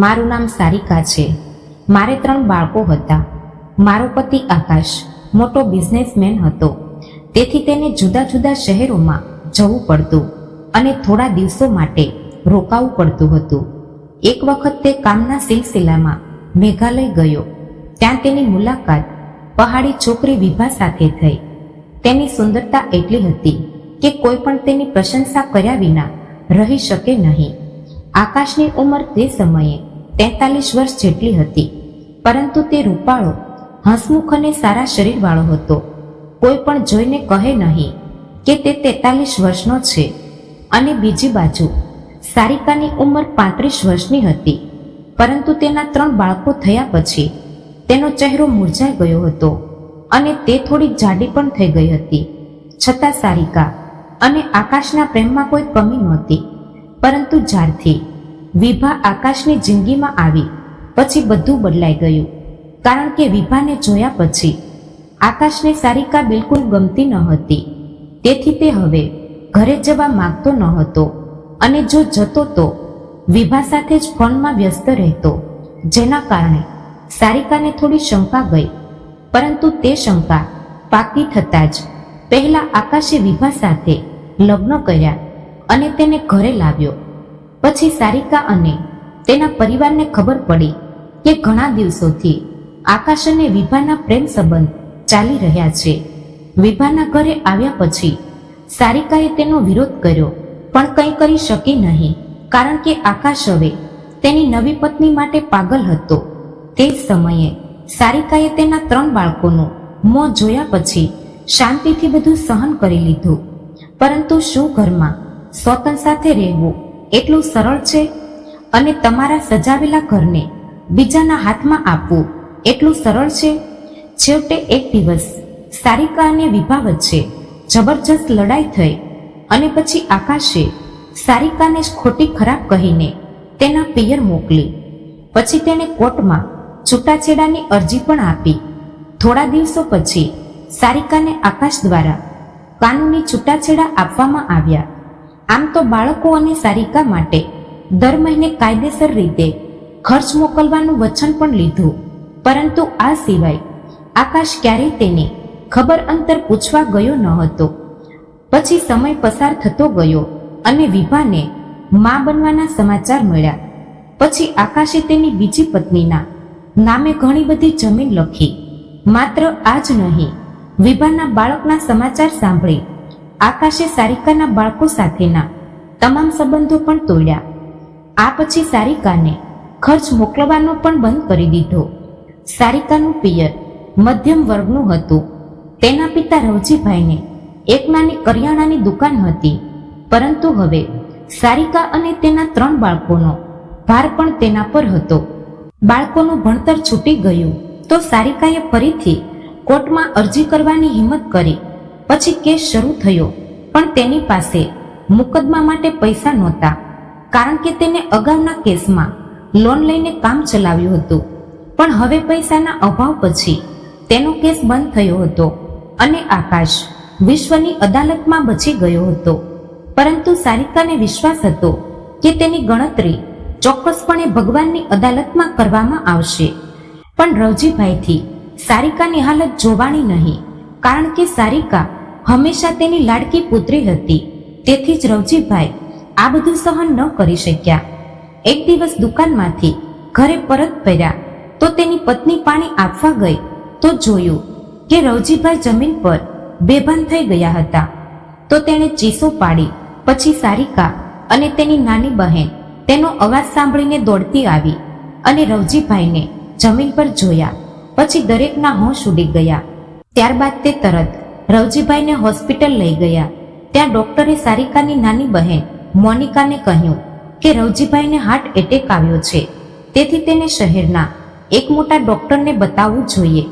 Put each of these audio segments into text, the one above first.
મારું નામ સારિકા છે. મારે 3 બાળકો હતા. મારો પતિ આકાશ મોટો બિઝનેસમેન હતો, તેથી તેને જુદા જુદા શહેરોમાં જવું પડતું અને થોડા દિવસો માટે રોકાવું પડતું હતું. એક વખત તે કામના સિલસિલામાં મેઘાલય ગયો. ત્યાં તેની મુલાકાત પહાડી છોકરી વિભા સાથે થઈ. તેની સુંદરતા એટલી હતી કે કોઈ પણ તેની પ્રશંસા કર્યા વિના રહી શકે નહીં. આકાશની ઉંમર તે સમયે 43 વર્ષ જેટલી હતી, પરંતુ તે રૂપાળો, હસમુખ અને સારા શરીરવાળો હતો. કોઈ પણ જોઈને કહે નહીં કે તે 43 વર્ષનો છે. અને બીજી બાજુ સારિકાની ઉંમર 35 વર્ષની હતી, પરંતુ તેના 3 બાળકો થયા પછી તેનો ચહેરો મુરઝાઈ ગયો હતો અને તે થોડી જાડી પણ થઈ ગઈ હતી. છતાં સારિકા અને આકાશના પ્રેમમાં કોઈ કમી નહોતી. પરંતુ જ્યારથી વિભા આકાશની જિંદગીમાં આવી પછી બધું બદલાઈ ગયું. કારણ કે વિભાને જોયા પછી આકાશને સારિકા બિલકુલ ગમતી ન હતી. તેથી તે હવે ઘરે જવા માંગતો ન હતો અને જો જતો તો વિભા સાથે જ ફોનમાં વ્યસ્ત રહેતો, જેના કારણે સારિકાને થોડી શંકા ગઈ. પરંતુ તે શંકા પાકી થતાં જ પહેલા આકાશે વિભા સાથે લગ્ન કર્યા અને તેને ઘરે લાવ્યો. પછી સારિકા અને તેના પરિવારને ખબર પડી કે ઘણા દિવસોથી આકાશ અને વિભાના પ્રેમ સંબંધ ચાલી રહ્યા છે. વિભાના ઘરે આવ્યા પછી સારિકાએ તેનો વિરોધ કર્યો, પણ કંઈ કરી શકી નહીં, કારણ કે આકાશ હવે તેની નવી પત્ની માટે પાગલ હતો. તે જ સમયે સારિકાએ તેના 3 બાળકોનું મોં જોયા પછી શાંતિથી બધું સહન કરી લીધું. પરંતુ શું ઘરમાં સ્વતંત્ર સાથે રહેવું એટલું સરળ છે? અને તમારા સજાવેલા ઘરને બીજાના હાથમાં આપવું એટલું સરળ છે? છેવટે એક દિવસ સારિકા અને વિભા વચ્ચે જબરજસ્ત લડાઈ થઈ અને પછી આકાશે સારિકાને જ ખોટી ખરાબ કહીને તેના પિયર મોકલી. પછી તેને કોર્ટમાં છૂટાછેડાની અરજી પણ આપી. થોડા દિવસો પછી સારિકાને આકાશ દ્વારા કાનૂની છૂટાછેડા આપવામાં આવ્યા. આમ તો બાળકો અને સારિકા માટે દર મહિને કાયદેસર રીતે ખર્ચ મોકલવાનું વચન પણ લીધું. પરંતુ આ સિવાય આકાશ ક્યારેય તેની ખબર અંતર પૂછવા ગયો ન હતો. પછી સમય પસાર થતો ગયો અને વિભાને મા બનવાના સમાચાર મળ્યા. પછી આકાશે તેની બીજી પત્નીના નામે ઘણી બધી જમીન લખી. માત્ર આ જ નહીં, વિભાના બાળકના સમાચાર સાંભળી આકાશે સારિકાના બાળકો સાથેના તમામ સંબંધો પણ તોડ્યા. આ પછી સારિકાને ખર્ચ મોકલવાનો પણ બંધ કરી દીધો. સારિકાનું પિયર મધ્યમ વર્ગનું હતું. તેના પિતા રવજીભાઈને એક નાની કરિયાણાની દુકાન હતી. પરંતુ હવે સારિકા અને તેના 3 બાળકોનો ભાર પણ તેના પર હતો. બાળકોનું ભણતર છૂટી ગયું તો સારિકાએ ફરીથી કોર્ટમાં અરજી કરવાની હિંમત કરી. પછી કેસ શરૂ થયો, પણ તેની પાસે મુકદ્દમા માટે પૈસા નહોતા, કારણ કે તેને અગાઉના કેસમાં લોન લઈને કામ ચલાવ્યું હતું. પણ હવે પૈસાના અભાવ પછી તેનો કેસ બંધ થયો હતો અને આકાશ વિશ્વની અદાલતમાં બચી ગયો હતો. પરંતુ સારિકાને વિશ્વાસ હતો કે તેની ગણતરી ચોક્કસપણે ભગવાનની અદાલતમાં કરવામાં આવશે. પણ રવજીભાઈથી સારિકાની હાલત જોવાની નહીં, કારણ કે સારિકા હંમેશા તેની લાડકી પુત્રી હતી. તેથી જ રવજીભાઈ આ બધું સહન ન કરી શક્યા. એક દિવસ દુકાનમાંથી ઘરે પરત ફર્યા તો તેની પત્ની પાણી આપવા ગઈ તો જોયું કે રવજીભાઈ જમીન પર બેભાન થઈ ગયા હતા. તો તેણે ચીસો પાડી. પછી સારિકા અને તેની નાની બહેન તેનો અવાજ સાંભળીને દોડતી આવી અને રવજીભાઈને જમીન પર જોયા. પછી દરેકના હોશ ઉડી ગયા. ત્યારબાદ તે તરત રવજીભાઈને હોસ્પિટલ લઈ ગયા. ત્યાં ડોક્ટરે સારિકાની નાની બહેન મોનિકાને કહ્યું કે રવજીભાઈને હાર્ટ એટેક આવ્યો છે, તેથી તેને શહેરના એક મોટા ડોક્ટરને બતાવવું જોઈએ.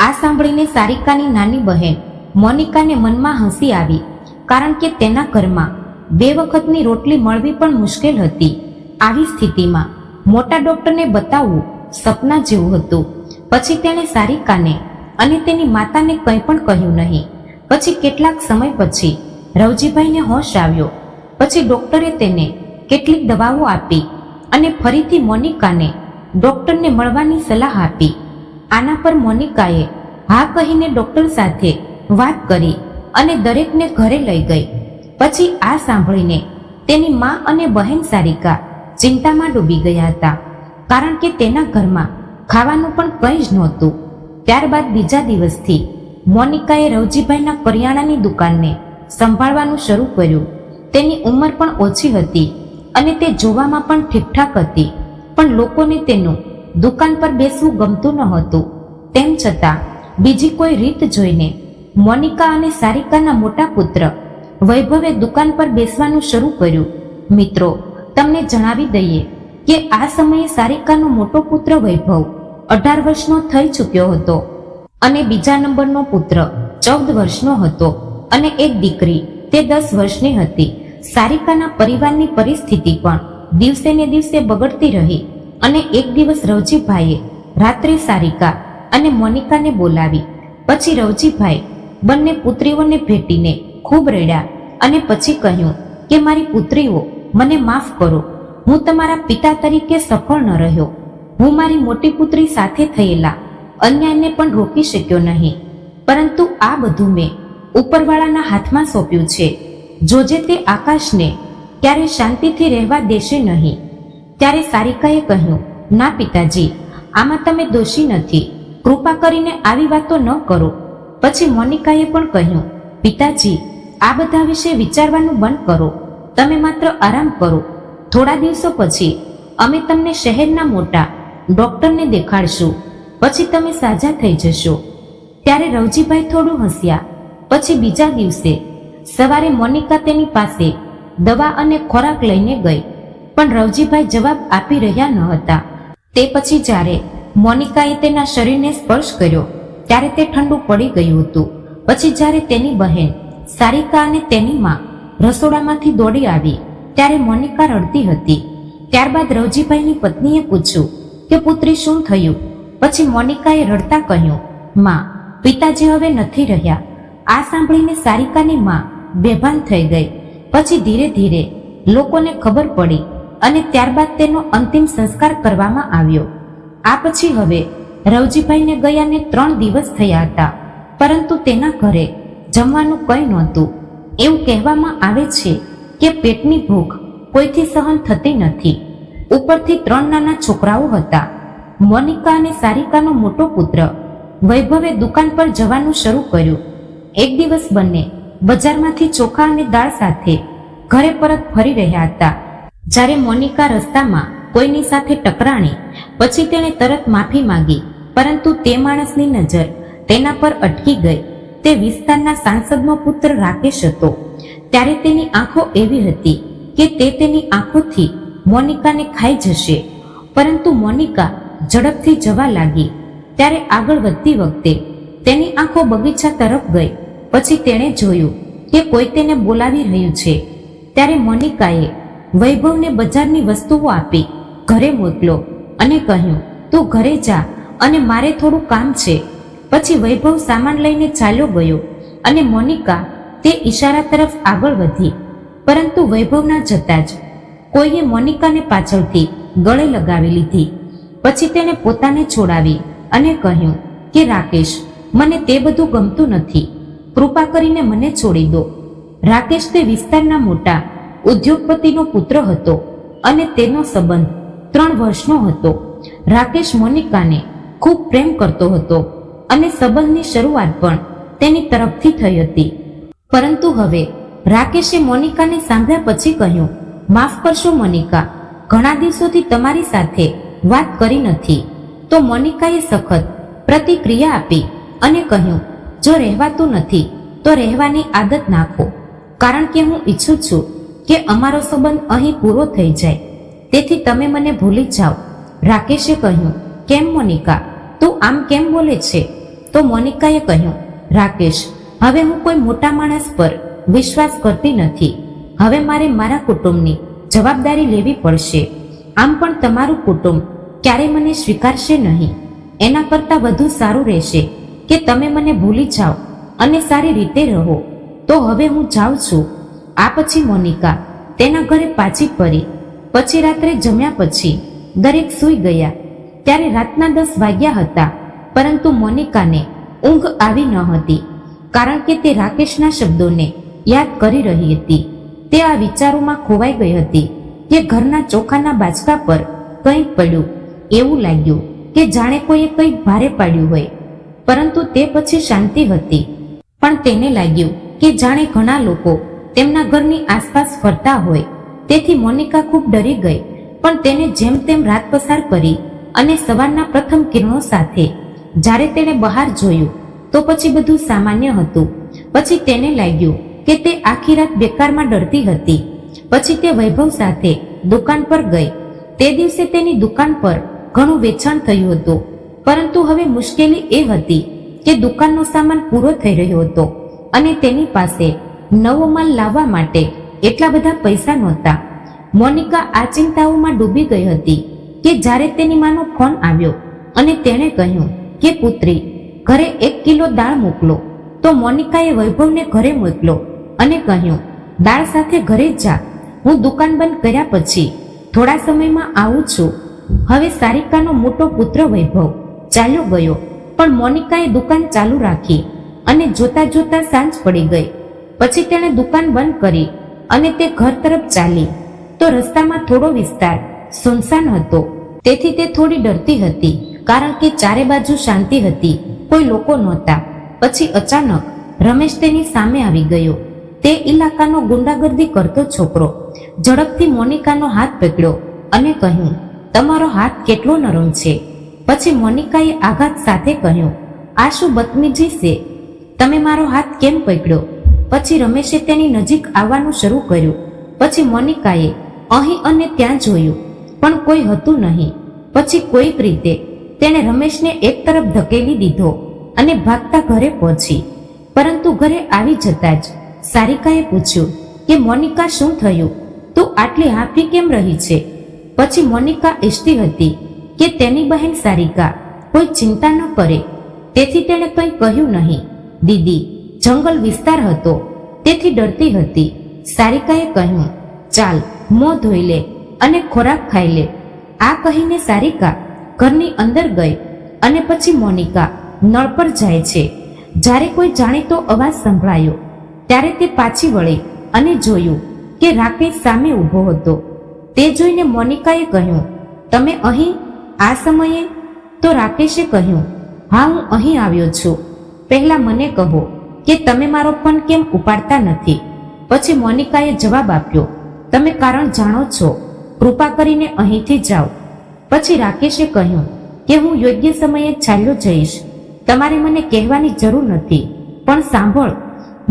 આ સાંભળીને સારિકાની નાની બહેન મોનિકાને મનમાં હસી આવી, કારણ કે તેના ઘરમાં 2 વખતની રોટલી મળવી પણ મુશ્કેલ હતી. આવી સ્થિતિમાં મોટા ડોક્ટરને બતાવવું સપના જેવું હતું. પછી તેણે સારિકાને અને તેની માતાને કંઈ પણ કહ્યું નહીં. પછી કેટલાક સમય પછી રવજીભાઈને હોશ આવ્યો. પછી ડોક્ટરે તેને કેટલીક દવાઓ આપી અને ફરીથી મોનિકાને ડોક્ટરને મળવાની સલાહ આપી. આના પર મોનિકાએ હા કહીને ડોક્ટર સાથે વાત કરી અને દરેકને ઘરે લઈ ગઈ. પછી આ સાંભળીને તેની મા અને બહેન સારિકા ચિંતામાં ડૂબી ગયા હતા, કારણ કે તેના ઘરમાં ખાવાનું પણ કંઈ જ નહોતું. ત્યારબાદ બીજા દિવસથી મોનિકાએ રવજીભાઈના કરિયાણાની દુકાનને સંભાળવાનું શરૂ કર્યું. તેની ઉંમર પણ ઓછી હતી અને તે જોવામાં પણ ઠીકઠાક હતી, પણ લોકોને તેનું દુકાન પર બેસવું ગમતું ન હતું. તેમ છતાં બીજી કોઈ રીત જોઈને મોનિકા અને સારિકાના મોટા પુત્ર વૈભવે દુકાન પર બેસવાનું શરૂ કર્યું. મિત્રો, તમને જણાવી દઈએ કે આ સમયે સારિકાનો મોટો પુત્ર વૈભવ 18 વર્ષનો થઈ ચૂક્યો હતો અને બીજા નંબરનો પુત્ર 14 વર્ષનો હતો અને એક દીકરી તે 10 વર્ષની હતી. સારિકાના પરિવારની પરિસ્થિતિ પણ દિવસે ને દિવસે બગડતી રહી અને એક દિવસ રવજીભાઈએ રાત્રે સારિકા અને મોનિકાને બોલાવી. પછી રવજીભાઈ બંને પુત્રીઓને ભેટીને ખૂબ રડ્યા અને પછી કહ્યું કે મારી પુત્રીઓ, મને માફ કરો, હું તમારા પિતા તરીકે સફળ ન રહ્યો. હું મારી મોટી પુત્રી સાથે થયેલા અન્યાયને પણ રોકી શક્યો નહીં, પરંતુ આ બધું મેં ઉપરવાળાના હાથમાં સોંપ્યું છે. જોજે તે આકાશને ક્યારે શાંતિથી રહેવા દેશે નહીં. ત્યારે સારિકાએ કહ્યું, ના પિતાજી, આમાં તમે દોષી નથી, કૃપા કરીને આવી વાતો ન કરો. પછી મોનિકાએ પણ કહ્યું, પિતાજી, આ બધા વિશે વિચારવાનું બંધ કરો, તમે માત્ર આરામ કરો. થોડા દિવસો પછી અમે તમને શહેરના મોટા ડોક્ટરને દેખાડશું, પછી તમે સાજા થઈ જશો. ત્યારે રવજીભાઈ થોડું હસ્યા. પછી બીજા દિવસે સવારે મોનિકા તેની પાસે દવા અને ખોરાક લઈને ગઈ, પણ રવજીભાઈ જવાબ આપી રહ્યા ન હતા. તે પછી જ્યારે મોનિકાએ તેના શરીરને સ્પર્શ કર્યો ત્યારે તે ઠંડુ પડી ગયું હતું. પછી જ્યારે તેની બહેન સારિકા અને તેની મા રસોડામાંથી દોડી આવી ત્યારે મોનિકા રડતી હતી. ત્યારબાદ રવજીભાઈની પત્નીએ પૂછ્યું કે પુત્રી, શું થયું? પછી મોનિકાએ રડતા કહ્યું, માં, પિતાજી હવે નથી રહ્યા. આ સાંભળીને સારિકાની મા બેભાન થઈ ગઈ. પછી ધીરે ધીરે લોકોને ખબર પડી અને ત્યારબાદ તેનો અંતિમ સંસ્કાર કરવામાં આવ્યો. આ પછી હવે રવજીભાઈને ગયાને 3 દિવસ થયા હતા, પરંતુ તેના ઘરે જમવાનું કંઈ નહોતું. એવું કહેવામાં આવે છે કે પેટની ભૂખ કોઈથી સહન થતી નથી. ઉપરથી 3 નાના છોકરાઓ હતા. મોનિકા અને સારિકાનો મોટો પુત્ર વૈભવે દુકાન પર જવાનું શરૂ કર્યું. એક દિવસ બંને બજારમાંથી ચોખા અને દાળ સાથે ઘરે પરત ફરી રહ્યા હતા. જ્યારે મોનિકા રસ્તામાં કોઈની સાથે ટકરાણી. પછી તેણે તરત માફી માંગી, પરંતુ તે માણસની નજર તેના પર અટકી ગઈ. તે વિસ્તારના સાંસદનો પુત્ર રાકેશ હતો. ત્યારે તેની આંખો એવી હતી કે તે તેની આંખોથી મોનિકાને ખાઈ જશે, પરંતુ મોનિકા ઝડપથી જવા લાગી. ત્યારે આગળ વધતી વખતે તેની આંખો બગીચા તરફ ગઈ. પછી તેણે જોયું કે કોઈ તેને બોલાવી રહ્યું છે. ત્યારે મોનિકાએ વૈભવને બજારની વસ્તુઓ આપી ઘરે મોકલો અને કહ્યું, તું ઘરે જા અને મારે થોડું કામ છે. પછી વૈભવ સામાન લઈને ચાલ્યો ગયો અને મોનિકા તે ઈશારા તરફ આગળ વધી, પરંતુ વૈભવના જતા જ કોઈએ મોનિકાને પાછળથી ગળે લગાવી લીધી. પછી તેણે પોતાને છોડાવી અને કહ્યું કે રાકેશ, મને તે બધું ગમતું નથી, કૃપા કરીને મને છોડી દો. રાકેશ તે વિસ્તારના મોટા ઉદ્યોગપતિનો પુત્ર હતો અને તેનો સંબંધ 3 વર્ષનો હતો. રાકેશ મોનિકાને ખૂબ પ્રેમ કરતો હતો અને સંબંધની શરૂઆત પણ તેની તરફથી થઈ હતી. પરંતુ હવે રાકેશે મોનિકાને સાંભળ્યા પછી કહ્યું, માફ કરશો મોનિકા, ઘણા દિવસોથી તમારી સાથે વાત કરી નથી. તો મોનિકાએ સખત પ્રતિક્રિયા આપી અને કહ્યું, જો રહેવાતું નથી તો રહેવાની આદત નાખો, કારણ કે હું ઈચ્છું છું કે અમારો સંબંધ અહીં પૂરો થઈ જાય. તેથી તમે મને ભૂલી જાઓ. રાકેશે કહ્યું, કેમ મોનિકા, તું આમ કેમ બોલે છે? તો મોનિકાએ કહ્યું, રાકેશ, હવે હું કોઈ મોટા માણસ પર વિશ્વાસ કરતી નથી. હવે મારે મારા કુટુંબની જવાબદારી લેવી પડશે. આમ પણ તમારું કુટુંબ ક્યારેય મને સ્વીકારશે નહીં. એના કરતાં વધુ સારું રહેશે કે તમે મને ભૂલી જાઓ અને સારી રીતે રહો. તો હવે હું જાઉં છું. આ પછી મોનિકા તેના ઘરે પાછી ફરી પછી રાત્રે જમ્યા પછી દરેક સૂઈ ગયા. ત્યારે રાતના 10 વાગ્યા હતા, પરંતુ મોનિકાને ઊંઘ આવી ન હતી, કારણ કે તે રાકેશના શબ્દોને યાદ કરી રહી હતી. તે આ વિચારોમાં ખોવાઈ ગઈ હતી કે ઘરના ચોખાના બાચકા પર કંઈક પડ્યું. એવું લાગ્યું કે જાણે કોઈએ કંઈક ભારે પાડ્યું હોય, પરંતુ તે પછી શાંતિ હતી. પણ તેને લાગ્યું કે જાણે ઘણા લોકો તેમના ઘરની આસપાસ ફરતા હોય. તેથી મોનિકા ખૂબ ડરી ગઈ, પણ તેને જેમ તેમ રાત પસાર કરી અને સવારના પ્રથમ કિરણો સાથે જ્યારે તેણે બહાર જોયું તો પછી બધું સામાન્ય હતું. પછી તેને લાગ્યું કે તે આખી રાત બેકારમાં ડરતી હતી. પછી તે વૈભવ સાથે દુકાન પર ગઈ. તે દિવસે તેની દુકાન પર ઘણું વેચાણ થયું હતું, પરંતુ હવે મુશ્કેલી એ હતી કે દુકાનનો સામાન પૂરો થઈ રહ્યો હતો અને તેની પાસે નવો માલ લાવવા માટે એટલા બધા પૈસા નહોતા. મોનિકા આ ચિંતાઓમાં ડૂબી ગઈ હતી કે જ્યારે તેની માનો ફોન આવ્યો અને તેણે કહ્યું કે પુત્રી, ઘરે 1 કિલો દાળ મોકલો. તો મોનિકાએ વૈભવને ઘરે મોકલો અને કહ્યું, દાળ સાથે ઘરે જ જા, હું દુકાન બંધ કર્યા પછી થોડા સમયમાં આવું છું. હવે સારિકાનો મોટો પુત્ર વૈભવ ચાલ્યો ગયો, પણ મોનિકાએ દુકાન ચાલુ રાખી અને જોતા જોતા સાંજ પડી ગઈ. પછી તેણે દુકાન બંધ કરી અને તે ઘર તરફ ચાલી. તો રસ્તામાં થોડો વિસ્તાર સુનસાન હતો, તેથી તે થોડી ડરતી હતી, કારણ કે ચારે બાજુ શાંતિ હતી, કોઈ લોકો નહોતા. પછી અચાનક રમેશ તેની સામે આવી ગયો. તે ઇલાકાનો ગુંડાગર્દી કરતો છોકરો ઝડપથી મોનિકાનો હાથ પકડ્યો અને કહ્યું, તમારો હાથ કેટલો નરમ છે. પછી મોનિકાએ આઘાત સાથે કહ્યું, આ શું બદતમીજી છે? તમે મારો હાથ કેમ પકડ્યો? પછી રમેશે તેની નજીક આવવાનું શરૂ કર્યું. પછી મોનિકાએ અહીં અને ત્યાં જોયું, પણ કોઈ હતું નહીં. પછી કોઈક રીતે તેણે રમેશને એક તરફ ધકેલી દીધો અને ભાગતા ઘરે પહોંચી. પરંતુ ઘરે આવી જતા જ સારિકાએ પૂછ્યું કે મોનિકા, શું થયું? તું આટલી હાંફી કેમ રહી છે? પછી મોનિકા ઈચ્છતી હતી કે તેની બહેન સારિકા કોઈ ચિંતા ન કરે, તેથી તેણે કંઈ કહ્યું નહીં. દીદી, જંગલ વિસ્તાર હતો, તેથી ડરતી હતી. સારિકાએ કહ્યું, ચાલ મોં ધોઈ લે અને ખોરાક ખાઈ લે. આ કહીને સારિકા ઘરની અંદર ગઈ અને પછી મોનિકા નળ પર જાય છે. જ્યારે કોઈ જાણીતો અવાજ સંભળાયો ત્યારે તે પાછી વળી અને જોયું કે રાકેશ સામે ઊભો હતો. તે જોઈને મોનિકાએ કહ્યું, તમે અહીં આ સમયે? તો રાકેશે કહ્યું, હા, હું અહીં આવ્યો છું. પહેલા મને કહો કે તમે મારો ફોન કેમ ઉપાડતા નથી? પછી મોનિકાએ જવાબ આપ્યો, તમે કારણ જાણો છો, કૃપા કરીને અહીંથી જાઓ. પછી રાકેશે કહ્યું કે હું યોગ્ય સમયે ચાલ્યો જઈશ, તમારે મને કહેવાની જરૂર નથી. પણ સાંભળ,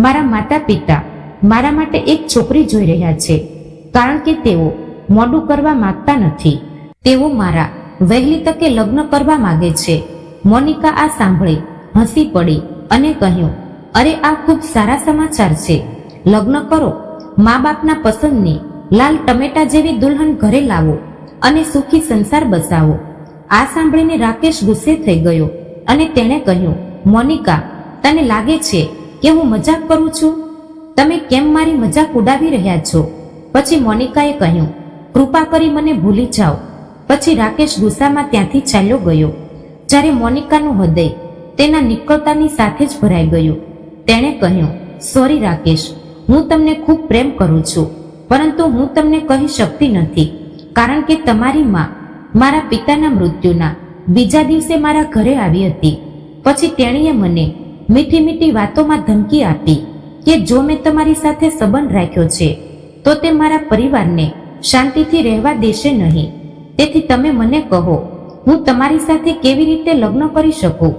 મારા માતા પિતા મારા માટે એક છોકરી જોઈ રહ્યા છે, કારણ કે તેઓ મોડું કરવા માંગતા નથી. તેઓ મારા વહેલી તકે લગ્ન કરવા માંગે છે. મોનિકા આ સાંભળી હસી પડી અને કહ્યું, અરે, આ ખૂબ સારા સમાચાર છે. લગ્ન કરો, મા બાપના પસંદની લાલ ટમેટા જેવી દુલ્હન ઘરે લાવો અને સુખી સંસાર બસાવો. આ સાંભળીને રાકેશ ગુસ્સે થઈ ગયો અને તેણે કહ્યું, મોનિકા, તને લાગે છે કે હું મજાક કરું છું? તમે કેમ મારી મજાક ઉડાવી રહ્યા છો? પછી મોનિકાએ કહ્યું, કૃપા કરી મને ભૂલી જાઓ. પછી રાકેશ ગુસ્સામાં ત્યાંથી ચાલ્યો ગયો. જ્યારે મોનિકાનું હૃદય તેના નીકળતાની સાથે જ ભરાઈ ગયું. તેણે કહ્યું, સોરી રાકેશ, હું તમને ખૂબ પ્રેમ કરું છું, પરંતુ હું તમને કહી શકતી નથી, કારણ કે તમારી માં મારા પિતાના મૃત્યુના બીજા દિવસે મારા ઘરે આવી હતી. પછી તેણીએ મને મીઠી મીઠી વાતોમાં ધમકી આપી કે જો મેં તમારી સાથે સંબંધ રાખ્યો છે તો તે મારા પરિવારને શાંતિથી રહેવા દેશે નહીં. તેથી તમે મને કહો, હું તમારી સાથે કેવી રીતે લગ્ન કરી શકું?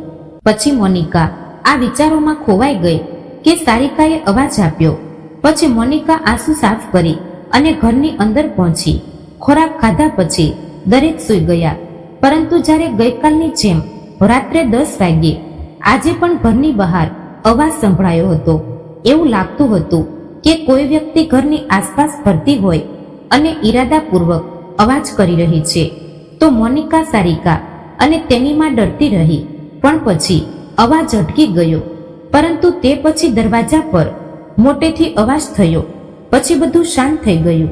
પછી મોનિકા આ વિચારોમાં ખોવાઈ ગઈ કે સારિકાએ અવાજ આપ્યો. પછી મોનિકા આંસુ સાફ કરી અને ઘરની અંદર પહોંચી. ખોરાક ખાધા પછી દરેક સૂઈ ગયા. પરંતુ જ્યારે ગઈકાલની જેમ રાત્રે 10 વાગ્યે આજે પણ ઘરની બહાર અવાજ સંભળાયો હતો. એવું લાગતું હતું કે કોઈ વ્યક્તિ ઘરની આસપાસ ફરતી હોય અને ઈરાદાપૂર્વક અવાજ કરી રહી છે. તો મોનિકા, સારિકા અને તેની માં ડરતી રહી. પણ પછી અવાજ અટકી ગયો. પરંતુ તે પછી દરવાજા પર મોટેથી અવાજ થયો. પછી બધું શાંત થઈ ગયું.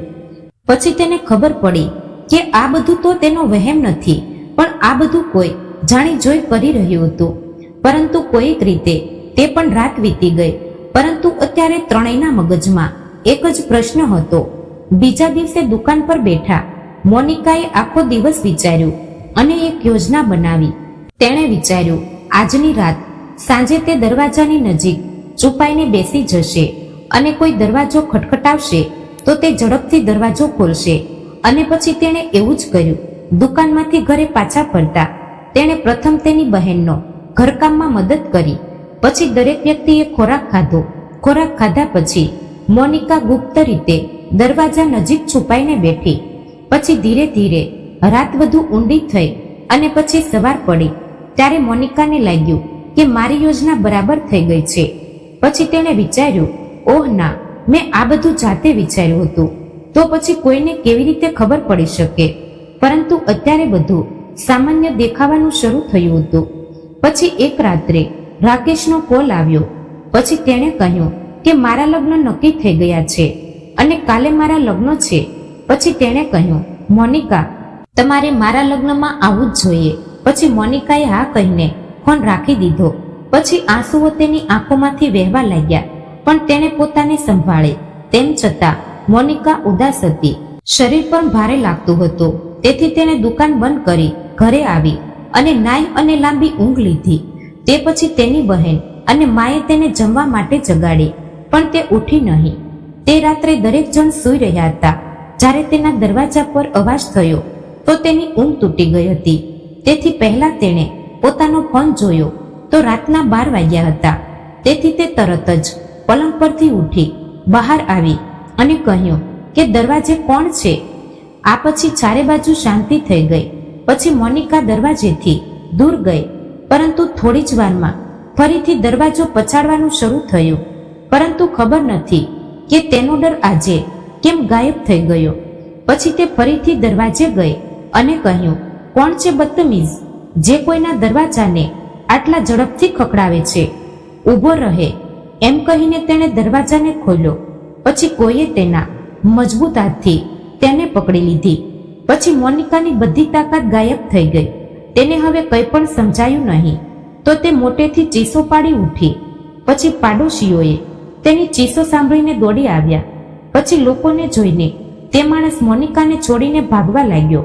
પછી તેને ખબર પડી કે આ બધું તો તેનો વહેમ નથી, પણ આ બધું કોઈ જાણી જોઈ કરી રહ્યું હતું. પરંતુ કોઈક રીતે તે પણ રાત વીતી ગઈ. પરંતુ અત્યારે ત્રણેયના મગજમાં એક જ પ્રશ્ન હતો. બીજા દિવસે દુકાન પર બેઠા મોનિકાએ આખો દિવસ વિચાર્યું અને એક યોજના બનાવી. તેણે વિચાર્યું, આજની રાત સાંજે તે દરવાજાની નજીક છુપાઈને બેસી જશે અને કોઈ દરવાજો ખટખટાવશે તો તે ઝડપથી દરવાજો ખોલશે. અને પછી તેણે એવું જ કર્યું. દુકાનમાંથી ઘરે પાછા ફરતા તેણે પ્રથમ તેની બહેનનો ઘરકામમાં મદદ કરી. પછી દરેક વ્યક્તિએ ખોરાક ખાધો. ખોરાક ખાધા પછી મોનિકા ગુપ્ત રીતે દરવાજા નજીક છુપાઈને બેઠી. પછી ધીરે ધીરે રાત વધુ ઊંડી થઈ અને પછી સવાર પડી. ત્યારે મોનિકાને લાગ્યું કે મારી યોજના બરાબર થઈ ગઈ છે. પછી તેણે વિચાર્યું, ઓહ ના, મેં આ બધું જાતે વિચાર્યું હતું, તો પછી કોઈને કેવી રીતે ખબર પડી શકે? પરંતુ અત્યારે બધું સામાન્ય દેખાવાનું શરૂ થયું હતું. પછી એક રાત્રે રાકેશનો કોલ આવ્યો. પછી તેણે કહ્યું કે મારા લગ્ન નક્કી થઈ ગયા છે અને કાલે મારા લગ્ન છે. પછી તેણે કહ્યું, મોનિકા, તમારે મારા લગ્નમાં આવવું જ જોઈએ. પછી મોનિકાએ હા કહીને ફોન રાખી દીધો. પછી આંસુઓ તેની આંખોમાંથી વહેવા લાગ્યા, પણ તેણે પોતાને સંભાળે. તેમ છતાં મોનિકા ઉદાસ હતી. શરીર પણ ભારે લાગતું હતું. તેથી તેણે દુકાન બંધ કરી ઘરે આવી અને નાઈ અને લાંબી ઊંઘ લીધી. તે પછી તેની બહેન અને માએ તેને જમવા માટે જગાડી, પણ તે ઉઠી નહીં. તે રાત્રે દરેક જણ સૂઈ રહ્યા હતા. જ્યારે તેના દરવાજા પર અવાજ થયો તો તેની ઊંઘ તૂટી ગઈ હતી. તેથી પહેલા તેણે પોતાનો ફોન જોયો તો રાતના 12 વાગ્યા હતા. તેથી તે તરત જ પલંગ પરથી ઉઠી બહાર આવી અને કહ્યું કે દરવાજે કોણ છે? આ પછી ચારે બાજુ શાંતિ થઈ ગઈ. પછી મોનિકા દરવાજેથી દૂર ગઈ, પરંતુ થોડી જ વારમાં ફરીથી દરવાજો પછાડવાનું શરૂ થયું. પરંતુ ખબર નથી કે તેનો ડર આજે કેમ ગાયબ થઈ ગયો. પછી તે ફરીથી દરવાજે ગઈ અને કહ્યું, કોણ છે બદતમીઝ, જે કોઈના દરવાજાને આટલા ઝડપથી ખખડાવે છે? ઊભો રહે. એમ કહીને તેણે દરવાજાને ખોલ્યો. પછી કોઈએ તેના મજબૂત હાથથી તેને પકડી લીધી. પછી મોનિકાની બધી તાકાત ગાયબ થઈ ગઈ. તેને હવે કંઈ પણ સમજાયું નહીં. તો તે મોટેથી ચીસો પાડી ઉઠી. પછી પાડોશીઓએ તેની ચીસો સાંભળીને દોડી આવ્યા. પછી લોકોને જોઈને તે માણસ મોનિકાને છોડીને ભાગવા લાગ્યો.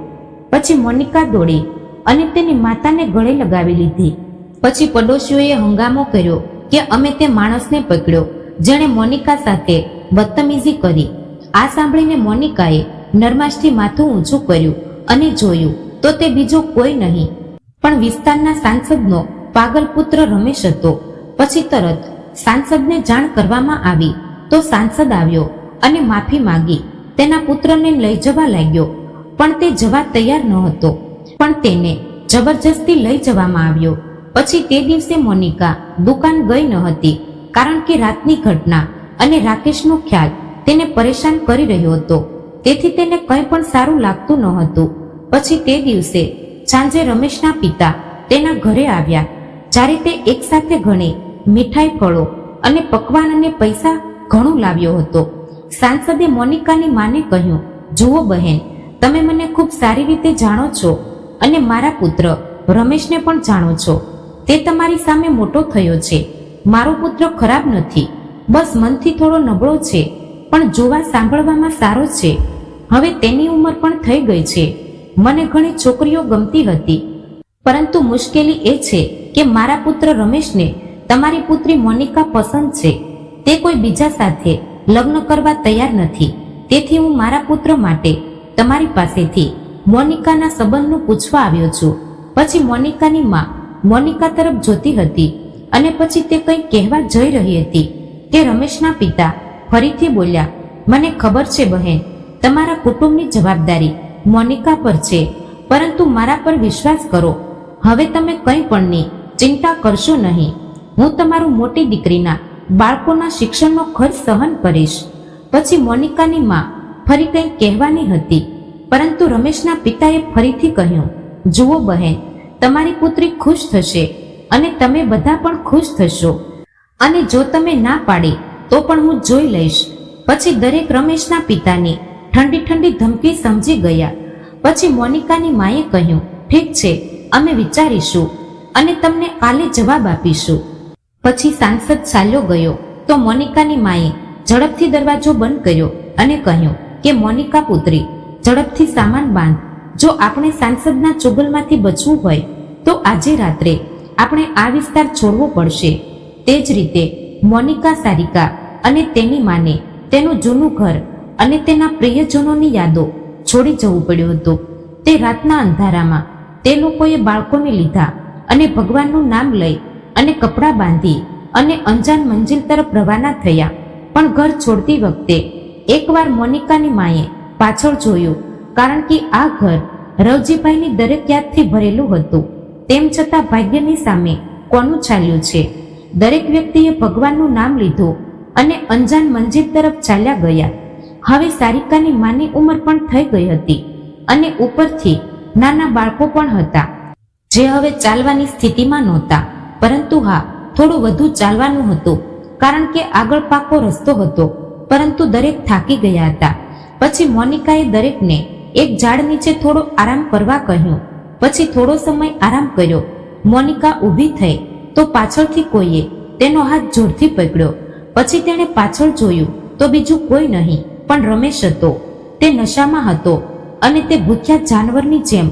પછી મોનિકા દોડી અને તેની માતાને ગળે લગાવી લીધી. પછી પડોશીઓએ હંગામો કર્યો કે અમે તે માણસને પકડ્યો જેણે મોનિકા સાથે બદતમીઝી કરી. આ સાંભળીને મોનિકાએ નરમાશથી માથું ઊંચું કર્યું અને જોયું તો તે બીજો કોઈ નહીં પણ વિસ્તારના સાંસદનો પાગલ પુત્ર રમેશ હતો. પછી તરત સાંસદને જાણ કરવામાં આવી તો સાંસદ આવ્યો અને માફી માંગી તેના પુત્રને લઈ જવા લાગ્યો. પણ તે જવા તૈયાર ન હતો, પણ તેને જબરજસ્તી લઈ જવામાં આવ્યો. પછી તે દિવસે મોનિકા દુકાન ગઈ ન હતી, કારણ કે રાતની ઘટના અને રાકેશનો ખ્યાલ તેને પરેશાન કરી રહ્યો હતો. તેથી તેને કંઈ પણ સારું લાગતું ન હતું. પછી તે દિવસે સાંજે રમેશના પિતા તેના ઘરે આવ્યા. જ્યારે તે એકસાથે ઘણી મીઠાઈ, ફળો અને પકવાન અને પૈસા ઘણું લાવ્યો હતો. સાંસદે મોનિકાની માને કહ્યું, જુઓ બહેન, તમે મને ખૂબ સારી રીતે જાણો છો અને મારા પુત્ર રમેશને પણ જાણો છો. તે તમારી સામે મોટો થયો છે. મારો પુત્ર ખરાબ નથી, બસ મનથી થોડો નબળો છે, પણ જોવા સાંભળવામાં સારો છે. હવે તેની ઉંમર પણ થઈ ગઈ છે. મને ઘણી છોકરીઓ ગમતી હતી, પરંતુ મુશ્કેલી એ છે કે મારા પુત્ર રમેશને તમારી પુત્રી મોનિકા પસંદ છે. તે કોઈ બીજા સાથે લગ્ન કરવા તૈયાર નથી. તેથી હું મારા પુત્ર માટે તમારી પાસેથી મોનિકાના સંબંધનું પૂછવા આવ્યો છું. પછી મોનિકાની માં મોનિકા તરફ જોતી હતી અને પછી તે કંઈ કહેવા જઈ રહી હતી કે રમેશના પિતા ફરીથી બોલ્યા, મને ખબર છે બહેન, તમારા કુટુંબની જવાબદારી મોનિકા પર છે, પરંતુ મારા પર વિશ્વાસ કરો. હવે તમે કંઈ પણની ચિંતા કરશો નહીં. હું તમારું મોટી દીકરીના બાળકોના શિક્ષણનો ખર્ચ સહન કરીશ. પછી મોનિકાની માં ફરી કંઈ કહેવાની હતી, પરંતુ રમેશના પિતાએ ફરીથી કહ્યું, જુઓ બહેન, તમારી પુત્રી ખુશ થશે અને તમે બધા પણ ખુશ થશો. અને જો તમે ના પાડી તો પણ હું જોઈ લઈશ. પછી દરેક રમેશના પિતાની ઠંડી ઠંડી ધમકી સમજી ગયા. પછી મોનિકાની માએ કહ્યું, ઠીક છે, અમે વિચારીશું અને તમને કાલે જવાબ આપીશું. પછી સાંસદ ચાલ્યો ગયો તો મોનિકાની માએ ઝડપથી દરવાજો બંધ કર્યો અને કહ્યું કે મોનિકા પુત્રી, ઝડપથી સામાન બાંધ. જો આપણે સાંસદના ચુગલમાંથી બચવું હોય તો આજે રાત્રે આપણે આ વિસ્તાર છોડવો પડશે. તે જ રીતે મોનિકા સારિકા અને તેની માને તેનું જૂનું ઘર અને તેના પ્રિયજનોની યાદો છોડી જવું પડ્યું હતું. તે રાતના અંધારામાં તે લોકોએ બાળકોને લીધા અને ભગવાનનું નામ લઈ અને કપડાં બાંધી અને અંજાન મંજિલ તરફ રવાના થયા. પણ ઘર છોડતી વખતે એકવાર મોનિકાની માએ પાછળ જોયું, કારણ કે આ ઘર રવજીભાઈની દરેક યાદથી ભરેલું હતું. તેમ છતાં ભાગ્યની સામે કોનું ચાલ્યું છે? દરેક વ્યક્તિએ ભગવાનનું નામ લીધું અને અંજાન મંજિલ તરફ ચાલ્યા ગયા. હવે સારિકાની માની ઉંમર પણ થઈ ગઈ હતી અને ઉપરથી નાના બાળકો પણ હતા, જે હવે ચાલવાની સ્થિતિમાં નહોતા. પરંતુ હા, થોડું વધુ ચાલવાનું હતું, કારણ કે આગળ પાકો રસ્તો હતો. પરંતુ દરેક થાકી ગયા હતા. પછી મોનિકાએ દરેકને એક ઝાડ નીચે થોડો આરામ કરવા કહ્યું. પછી થોડો સમય આરામ કર્યો. મોનિકા ઊભી થઈ તો પાછળથી કોઈએ તેનો હાથ જોરથી પકડ્યો. પછી તેણે પાછળ જોયું તો બીજું કોઈ નહીં પણ રમેશ હતો. તે નશામાં હતો અને તે ભૂખ્યા જાનવરની જેમ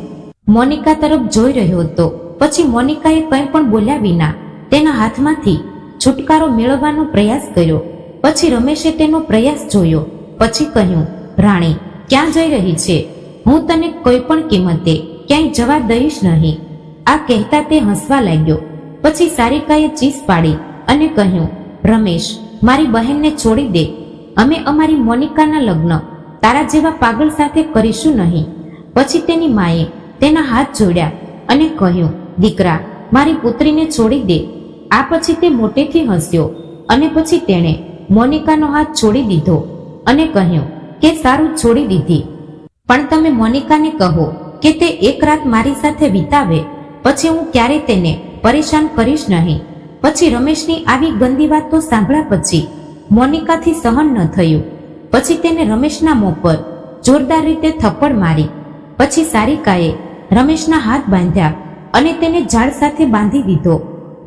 મોનિકા તરફ જોઈ રહ્યો હતો. પછી મોનિકાએ કંઈ પણ બોલ્યા વિના તેના હાથમાંથી છુટકારો મેળવવાનો પ્રયાસ કર્યો. પછી રમેશે તેનો પ્રયાસ જોયો. પછી કહ્યું, રાણી, ક્યાં જઈ રહી છે? હું તને કોઈ પણ કિંમતે ક્યાંય જવા દઈશ નહીં. આ કહેતા તે હસવા લાગ્યો. પછી સારિકાએ ચીસ પાડી અને કહ્યું, રમેશ, મારી બહેનને છોડી દે. અમે અમારી મોનિકાના લગ્ન તારા જેવા પાગલ સાથે કરીશું નહીં. પછી તેની માએ તેના હાથ જોડ્યા અને કહ્યું, દીકરા, મારી પુત્રીને છોડી દે. આ પછી તે મોટેથી હસ્યો અને પછી તેણે મોનિકાનો હાથ છોડી દીધો અને કહ્યું કે સારું, છોડી દીધી. પણ તમે મોનિકાને કહો કે તે એક રાત મારી સાથે વિતાવે, પછી હું ક્યારેય તેને પરેશાન કરીશ નહીં. પછી રમેશની આવી ગંદી વાતો સાંભળ્યા પછી મોનિકાથી સહન ન થયું. પછી તેને રમેશના મોં પર જોરદાર રીતે થપ્પડ મારી. પછી સારિકાએ રમેશના હાથ બાંધ્યા અને તેને ઝાડ સાથે બાંધી દીધો.